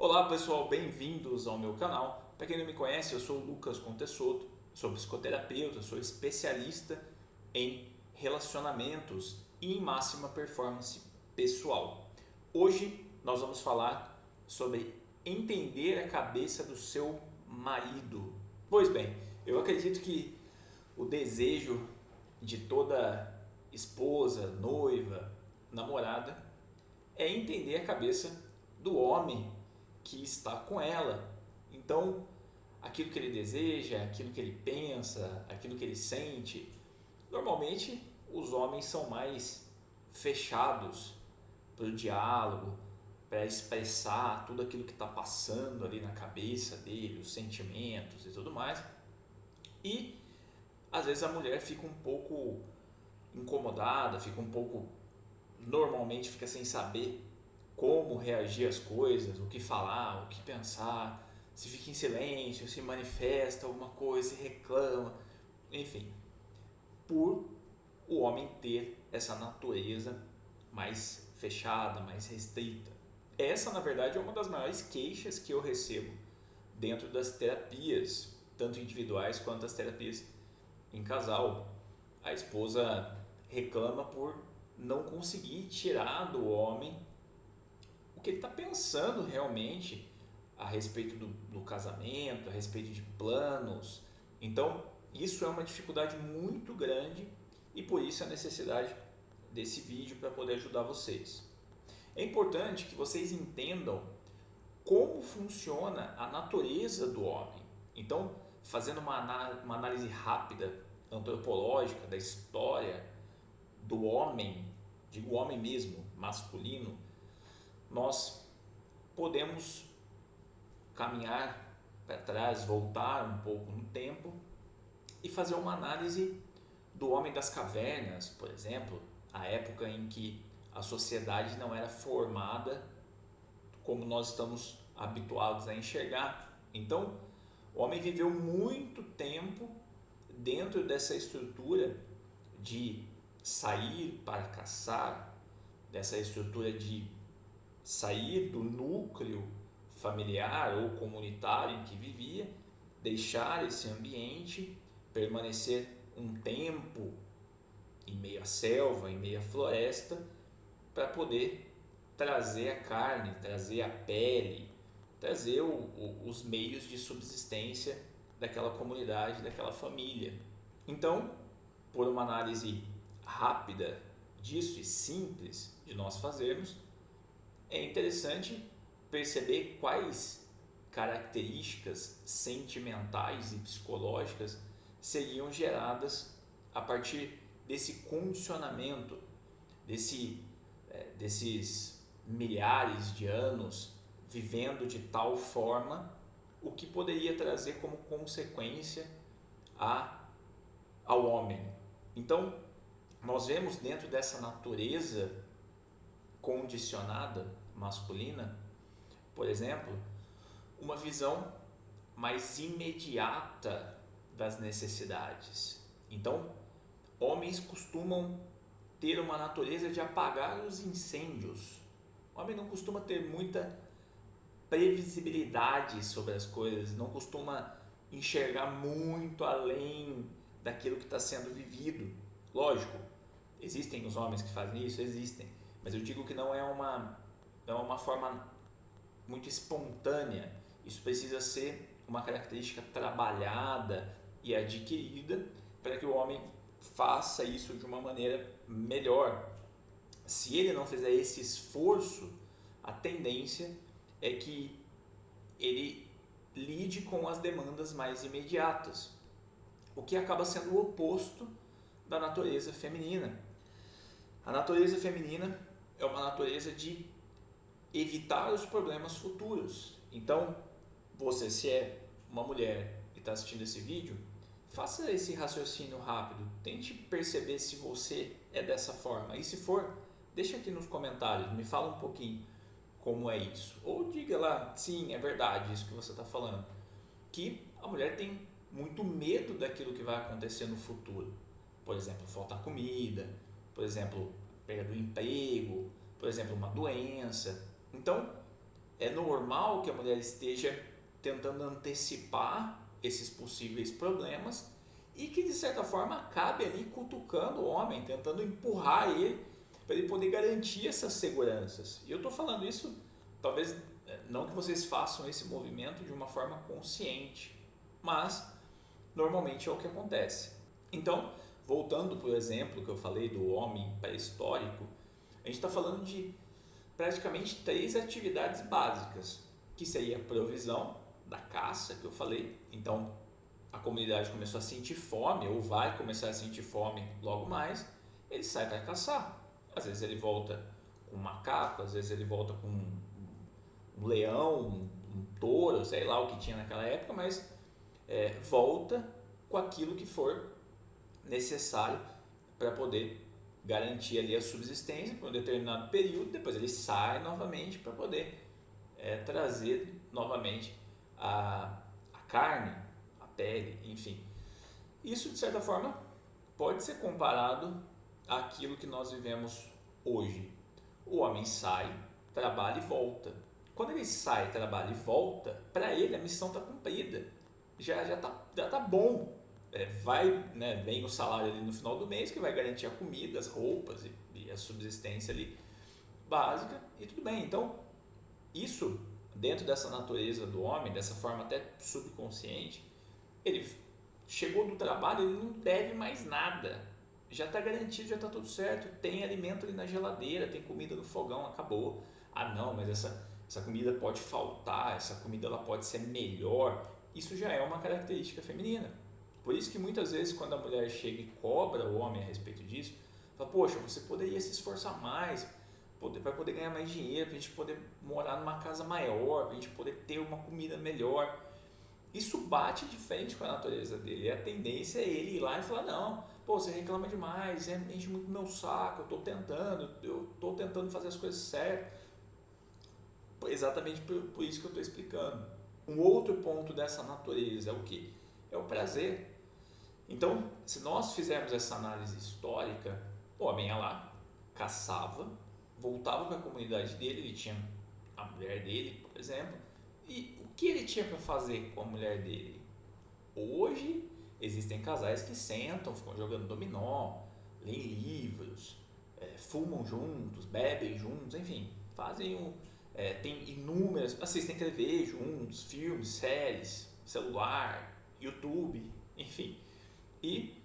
Olá pessoal, bem-vindos ao meu canal. Para quem não me conhece, eu sou o Lucas Contessoto, sou psicoterapeuta, sou especialista em relacionamentos e em máxima performance pessoal. Hoje nós vamos falar sobre entender a cabeça do seu marido. Pois bem, eu acredito que o desejo de toda esposa, noiva, namorada é entender a cabeça do homem que está com ela. Então, aquilo que ele deseja, aquilo que ele pensa, aquilo que ele sente, normalmente os homens são mais fechados para o diálogo, para expressar tudo aquilo que está passando ali na cabeça dele, os sentimentos e tudo mais. E às vezes a mulher fica um pouco incomodada, fica um pouco, normalmente fica sem saber como reagir às coisas, o que falar, o que pensar, se fica em silêncio, se manifesta alguma coisa, se reclama, enfim, por o homem ter essa natureza mais fechada, mais restrita. Essa, na verdade, é uma das maiores queixas que eu recebo dentro das terapias, tanto individuais quanto as terapias em casal. A esposa reclama por não conseguir tirar do homem o que ele está pensando realmente a respeito do casamento, a respeito de planos. Então, isso é uma dificuldade muito grande e por isso a necessidade desse vídeo para poder ajudar vocês. É importante que vocês entendam como funciona a natureza do homem. Então, fazendo uma análise rápida, antropológica da história do homem, digo homem mesmo, masculino, nós podemos caminhar para trás, voltar um pouco no tempo e fazer uma análise do homem das cavernas, por exemplo, a época em que a sociedade não era formada como nós estamos habituados a enxergar. Então, o homem viveu muito tempo dentro dessa estrutura de sair para caçar, dessa estrutura de sair do núcleo familiar ou comunitário em que vivia, deixar esse ambiente, permanecer um tempo em meio à selva, em meio à floresta, para poder trazer a carne, trazer a pele, trazer os meios de subsistência daquela comunidade, daquela família. Então, por uma análise rápida disso e simples de nós fazermos, é interessante perceber quais características sentimentais e psicológicas seriam geradas a partir desse condicionamento, desses milhares de anos vivendo de tal forma, o que poderia trazer como consequência ao homem. Então, nós vemos dentro dessa natureza condicionada masculina, por exemplo, uma visão mais imediata das necessidades. Então, homens costumam ter uma natureza de apagar os incêndios. O homem não costuma ter muita previsibilidade sobre as coisas, não costuma enxergar muito além daquilo que está sendo vivido. Lógico, existem os homens que fazem isso, existem, mas eu digo que não é uma forma muito espontânea. Isso precisa ser uma característica trabalhada e adquirida para que o homem faça isso de uma maneira melhor. Se ele não fizer esse esforço, a tendência é que ele lide com as demandas mais imediatas, o que acaba sendo o oposto da natureza feminina. A natureza feminina é uma natureza de evitar os problemas futuros. Então, você, se é uma mulher e está assistindo esse vídeo, faça esse raciocínio rápido, tente perceber se você é dessa forma, e se for, deixa aqui nos comentários, me fala um pouquinho como é isso, ou diga lá, sim, é verdade isso que você está falando, que a mulher tem muito medo daquilo que vai acontecer no futuro, por exemplo, faltar comida, por exemplo, perda do emprego, por exemplo, uma doença. Então, é normal que a mulher esteja tentando antecipar esses possíveis problemas e que de certa forma acabe ali cutucando o homem, tentando empurrar ele para ele poder garantir essas seguranças. E eu estou falando isso, talvez não que vocês façam esse movimento de uma forma consciente, mas normalmente é o que acontece. Então, voltando para o exemplo que eu falei do homem pré-histórico, a gente está falando de praticamente 3 atividades básicas, que seria a provisão da caça, que eu falei. Então, a comunidade começou a sentir fome, ou vai começar a sentir fome logo mais, ele sai para caçar. Às vezes ele volta com um macaco, às vezes ele volta com um leão, um touro, sei lá o que tinha naquela época, mas volta com aquilo que for necessário para poder garantir ali a subsistência por um determinado período. Depois ele sai novamente para poder trazer novamente a carne, a pele, enfim. Isso de certa forma pode ser comparado àquilo que nós vivemos hoje. O homem sai, trabalha e volta. Quando ele sai, trabalha e volta, para ele a missão está cumprida, já tá bom. Vem o salário ali no final do mês que vai garantir a comida, as roupas e a subsistência ali básica e tudo bem. Então, isso dentro dessa natureza do homem, dessa forma até subconsciente, ele chegou do trabalho, ele não deve mais nada, já está garantido, já está tudo certo, tem alimento ali na geladeira, tem comida no fogão, acabou. Ah não, mas essa comida pode faltar, essa comida ela pode ser melhor. Isso já é uma característica feminina. Por isso que muitas vezes quando a mulher chega e cobra o homem a respeito disso, fala, poxa, você poderia se esforçar mais para poder ganhar mais dinheiro, para a gente poder morar numa casa maior, para a gente poder ter uma comida melhor. Isso bate de frente com a natureza dele, e a tendência é ele ir lá e falar, não, pô, você reclama demais, enche muito meu saco, eu estou tentando fazer as coisas certas. Exatamente por isso que eu estou explicando. Um outro ponto dessa natureza é o quê? É o prazer. Então, se nós fizermos essa análise histórica, o homem ia lá, caçava, voltava para a comunidade dele, ele tinha a mulher dele, por exemplo, e o que ele tinha para fazer com a mulher dele? Hoje, existem casais que sentam, ficam jogando dominó, leem livros, fumam juntos, bebem juntos, enfim, tem inúmeras, assistem TV juntos, filmes, séries, celular, YouTube, enfim. E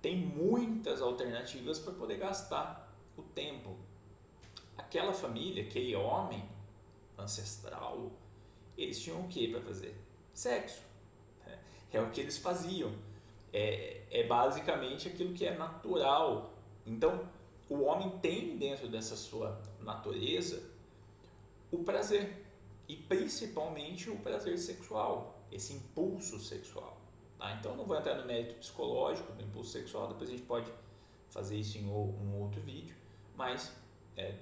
tem muitas alternativas para poder gastar o tempo. Aquela família, aquele homem ancestral, eles tinham o que para fazer? Sexo. É o que eles faziam. É basicamente aquilo que é natural. Então, o homem tem dentro dessa sua natureza o prazer. E principalmente o prazer sexual, esse impulso sexual. Tá? Então, não vou entrar no mérito psicológico do impulso sexual, depois a gente pode fazer isso em um outro vídeo, mas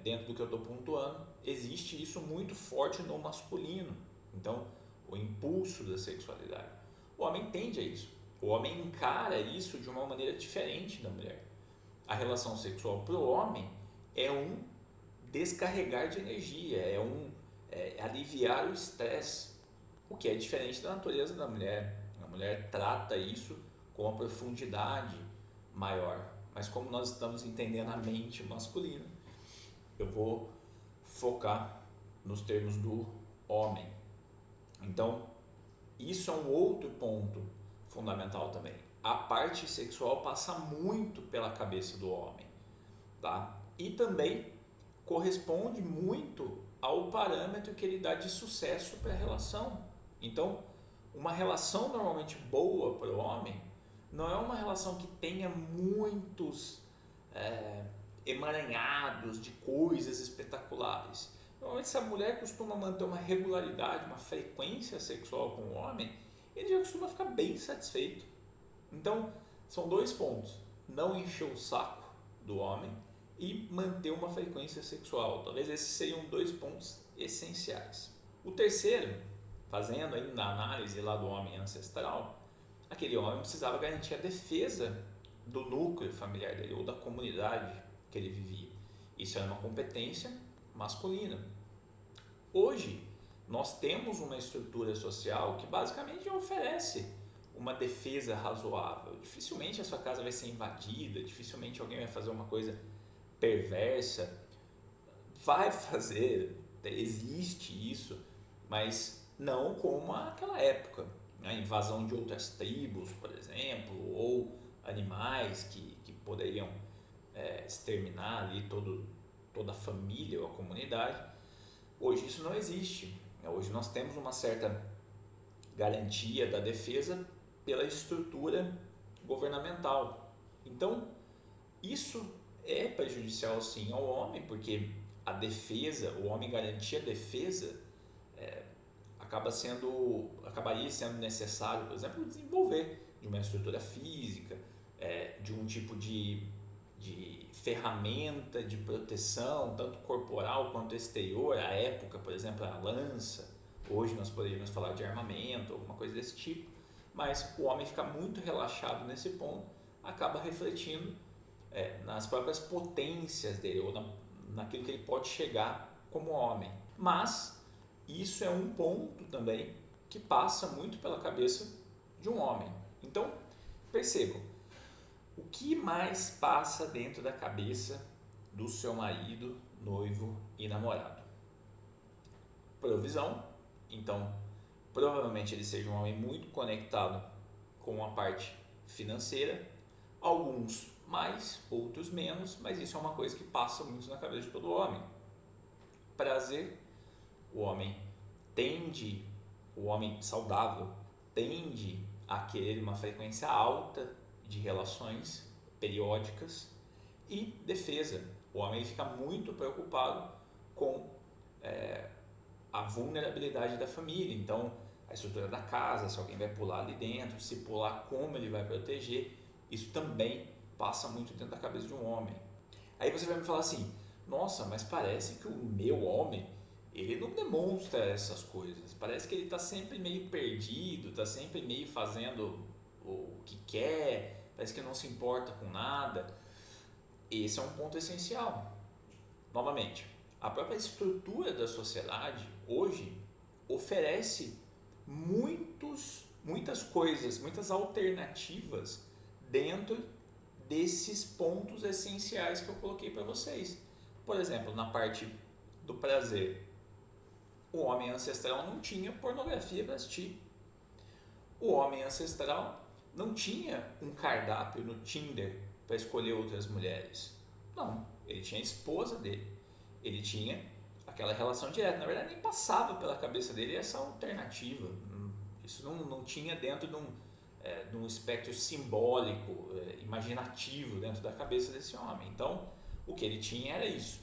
dentro do que eu estou pontuando, existe isso muito forte no masculino. Então, o impulso da sexualidade. O homem tende a isso. O homem encara isso de uma maneira diferente da mulher. A relação sexual para o homem é um descarregar de energia, é aliviar o estresse, o que é diferente da natureza da mulher. A mulher trata isso com uma profundidade maior. Mas como nós estamos entendendo a mente masculina, eu vou focar nos termos do homem. Então, isso é um outro ponto fundamental também. A parte sexual passa muito pela cabeça do homem, tá? E também corresponde muito ao parâmetro que ele dá de sucesso para a relação. Então, uma relação normalmente boa para o homem não é uma relação que tenha muitos emaranhados de coisas espetaculares. Normalmente, se a mulher costuma manter uma regularidade, uma frequência sexual com o homem, ele já costuma ficar bem satisfeito. Então, são 2 pontos. Não encher o saco do homem e manter uma frequência sexual. Talvez esses seriam 2 pontos essenciais. O terceiro, fazendo ainda a análise lá do homem ancestral, aquele homem precisava garantir a defesa do núcleo familiar dele ou da comunidade que ele vivia. Isso era uma competência masculina. Hoje, nós temos uma estrutura social que basicamente oferece uma defesa razoável. Dificilmente a sua casa vai ser invadida, dificilmente alguém vai fazer uma coisa perversa. Vai fazer, existe isso, mas não como aquela época. A invasão de outras tribos, por exemplo, ou animais que poderiam exterminar ali toda a família ou a comunidade. Hoje isso não existe. Hoje nós temos uma certa garantia da defesa pela estrutura governamental. Então, isso é prejudicial sim ao homem, porque a defesa, o homem garantir a defesa, acabaria sendo necessário, por exemplo, desenvolver de uma estrutura física, de um tipo de ferramenta de proteção, tanto corporal quanto exterior. À época, por exemplo, a lança. Hoje nós poderíamos falar de armamento, alguma coisa desse tipo. Mas o homem fica muito relaxado nesse ponto, acaba refletindo nas próprias potências dele, ou naquilo que ele pode chegar como homem. Mas isso é um ponto também que passa muito pela cabeça de um homem. Então, percebam, o que mais passa dentro da cabeça do seu marido, noivo e namorado? Provisão. Então, provavelmente ele seja um homem muito conectado com a parte financeira. Alguns mais, outros menos, mas isso é uma coisa que passa muito na cabeça de todo homem. Prazer. O homem saudável tende a querer uma frequência alta de relações periódicas. E defesa. O homem fica muito preocupado com a vulnerabilidade da família. Então, a estrutura da casa, se alguém vai pular ali dentro, se pular, como ele vai proteger. Isso também passa muito dentro da cabeça de um homem. Aí você vai me falar assim, nossa, mas parece que o meu homem, ele não demonstra essas coisas. Parece que ele está sempre meio perdido, está sempre meio fazendo o que quer, parece que não se importa com nada. Esse é um ponto essencial. Novamente, a própria estrutura da sociedade hoje oferece muitas coisas, muitas alternativas dentro desses pontos essenciais que eu coloquei para vocês. Por exemplo, na parte do prazer, o homem ancestral não tinha pornografia para assistir. O homem ancestral não tinha um cardápio no Tinder para escolher outras mulheres. Não, ele tinha a esposa dele. Ele tinha aquela relação direta. Na verdade, nem passava pela cabeça dele essa alternativa. Isso não tinha dentro de um espectro simbólico, imaginativo dentro da cabeça desse homem. Então, o que ele tinha era isso.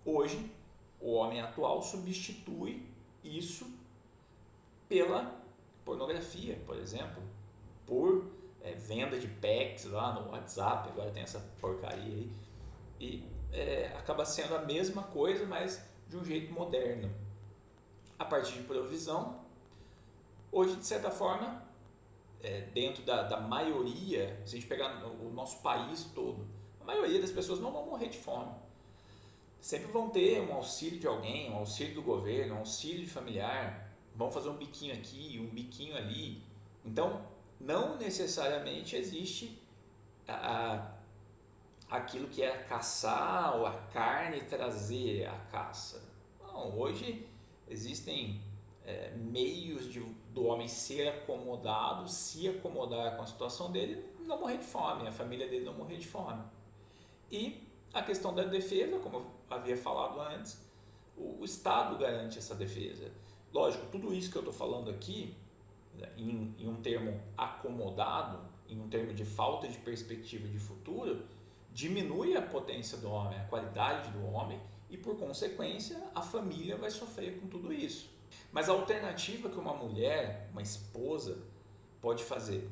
Hoje, o homem atual substitui isso pela pornografia, por exemplo, por venda de packs lá no WhatsApp, agora tem essa porcaria aí, e acaba sendo a mesma coisa, mas de um jeito moderno. A partir de provisão, hoje, de certa forma, dentro da maioria, se a gente pegar o nosso país todo, a maioria das pessoas não vão morrer de fome. Sempre vão ter um auxílio de alguém, um auxílio do governo, um auxílio de familiar, vão fazer um biquinho aqui, um biquinho ali. Então, não necessariamente existe aquilo que é caçar ou a carne trazer a caça. Não, hoje existem meios do homem ser acomodado, se acomodar com a situação dele, não morrer de fome, a família dele não morrer de fome. E a questão da defesa, como eu havia falado antes, o Estado garante essa defesa. Lógico, tudo isso que eu estou falando aqui, em um termo acomodado, em um termo de falta de perspectiva de futuro, diminui a potência do homem, a qualidade do homem e, por consequência, a família vai sofrer com tudo isso. Mas a alternativa que uma mulher, uma esposa, pode fazer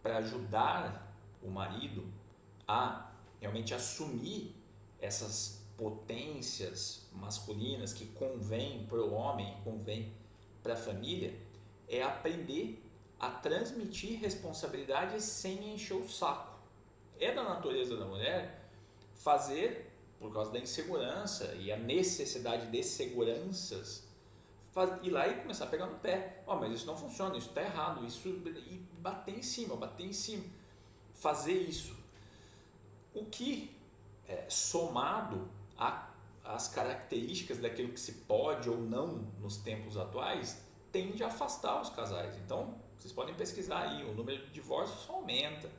para ajudar o marido a realmente assumir essas potências masculinas que convém para o homem, convém para a família, é aprender a transmitir responsabilidade sem encher o saco. É da natureza da mulher fazer, por causa da insegurança e a necessidade de seguranças, ir lá e começar a pegar no pé. Mas isso não funciona, isso está errado, e bater em cima, fazer isso. O que, somado às características daquilo que se pode ou não nos tempos atuais, tende a afastar os casais. Então, vocês podem pesquisar aí, o número de divórcios só aumenta.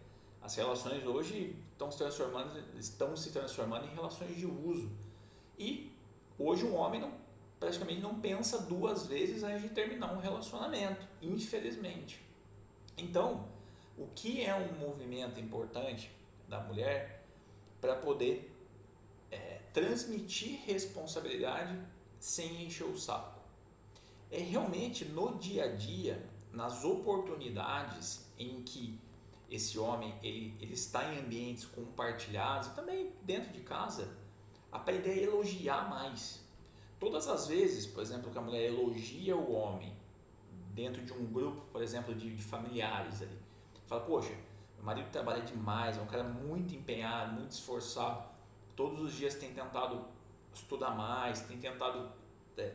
As relações hoje estão se transformando em relações de uso. E hoje um homem praticamente não pensa duas vezes antes de terminar um relacionamento, infelizmente. Então, o que é um movimento importante da mulher para poder transmitir responsabilidade sem encher o saco? É realmente no dia a dia, nas oportunidades em que esse homem ele está em ambientes compartilhados e também dentro de casa, a ideia é elogiar mais. Todas as vezes, por exemplo, que a mulher elogia o homem dentro de um grupo, por exemplo, de familiares ali, fala, poxa, meu marido trabalha demais, é um cara muito empenhado, muito esforçado, todos os dias tem tentado estudar mais, tem tentado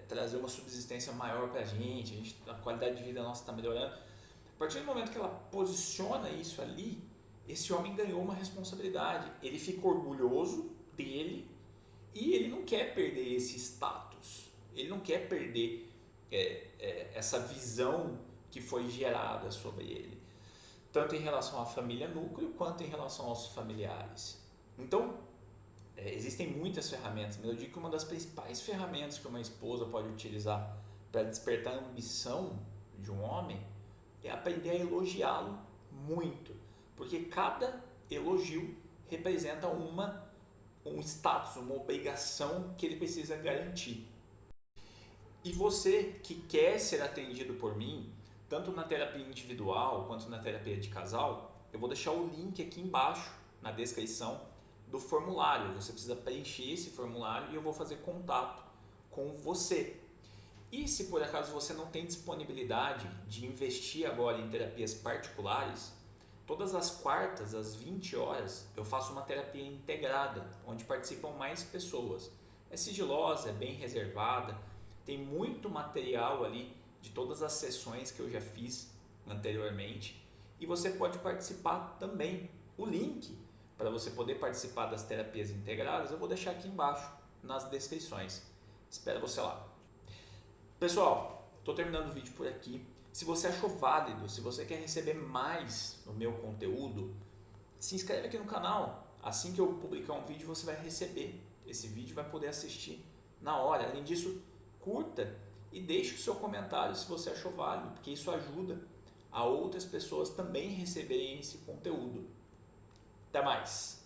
trazer uma subsistência maior para a gente, a qualidade de vida nossa está melhorando. A partir do momento que ela posiciona isso ali, esse homem ganhou uma responsabilidade, ele fica orgulhoso dele e ele não quer perder esse status, ele não quer perder essa visão que foi gerada sobre ele, tanto em relação à família núcleo quanto em relação aos familiares. Então, existem muitas ferramentas, mas eu digo que uma das principais ferramentas que uma esposa pode utilizar para despertar a ambição de um homem é aprender a elogiá-lo muito, porque cada elogio representa um status, uma obrigação que ele precisa garantir. E você que quer ser atendido por mim, tanto na terapia individual quanto na terapia de casal, eu vou deixar o link aqui embaixo na descrição do formulário. Você precisa preencher esse formulário e eu vou fazer contato com você. E se por acaso você não tem disponibilidade de investir agora em terapias particulares, todas as quartas, às 20 horas, eu faço uma terapia integrada, onde participam mais pessoas. É sigilosa, é bem reservada, tem muito material ali de todas as sessões que eu já fiz anteriormente e você pode participar também. O link para você poder participar das terapias integradas eu vou deixar aqui embaixo nas descrições. Espero você lá. Pessoal, estou terminando o vídeo por aqui. Se você achou válido, se você quer receber mais no meu conteúdo, se inscreve aqui no canal. Assim que eu publicar um vídeo, você vai receber esse vídeo e vai poder assistir na hora. Além disso, curta e deixe o seu comentário se você achou válido, porque isso ajuda a outras pessoas também receberem esse conteúdo. Até mais!